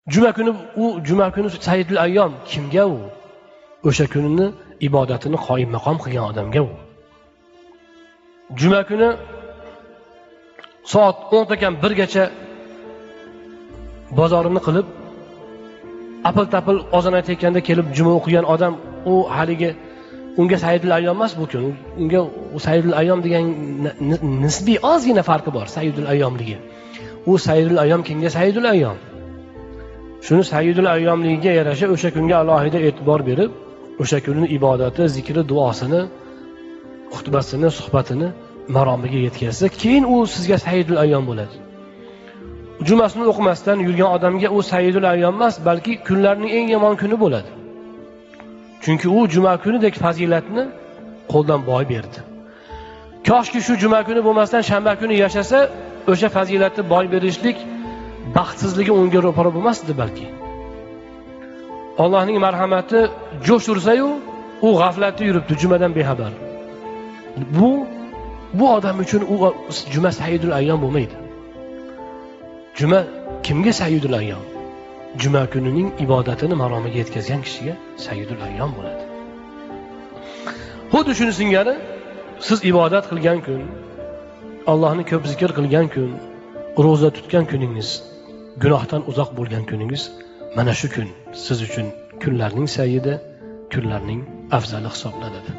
Juma kuni Sayyidul Ayyom kimga u? O'sha kunini ibodatini qoyim maqom qilgan odamga u. Juma kuni soat 10 kam 1 gacha bozorini qilib, apil-tapil ozon aytayotganda kelib juma o'qigan odam, u haligi unga Sayyidul Ayyom emas bu kun. Unga Sayyidul Ayyom degan nisbiy ozgina farqi bor Sayyidul Ayyomligi. U Sayyidul Ayyom kimga Sayyidul Ayyom? Shuni Sayyidul Ayyomligiga yarasha o'sha kunga alohida e'tibor berib, o'sha kunning ibodati, zikri, duosini, xutbasini, suhbatini maromiga yetkazsa, keyin u sizga Sayyidul Ayyom bo'ladi. Jumasini o'qimasdan yurgan odamga u Sayyidul Ayyom emas, balki kunlarning eng yomon kuni bo'ladi. Chunki u juma kunidek fazilatni qo'ldan boy berdi. Koshki shu juma kuni bo'lmasdan shanba kuni yashasa, o'sha fazilatni boy berishlik baxtsizligi unga ro'para bo'lmasdi balki. Allohning marhamati jo'sh ursa-yu, u g'aflatda yuribdi, jumadan bexabar. Bu odam uchun u juma Sayyidul Ayyom bo'lmaydi. Juma kimga Sayyidul Ayyom? Juma kunining ibodatini maromiga yetkazgan kishiga Sayyidul Ayyom bo'ladi. Xuddi shuni singari, siz ibodat qilgan kun, Allohni ko'p zikr qilgan kun, ro'za tutgan kuningiz, gunohdan uzoq bo'lgan kuningiz, mana shu kun siz uchun kunlarning sayyidi, kunlarning afzali hisoblanadi.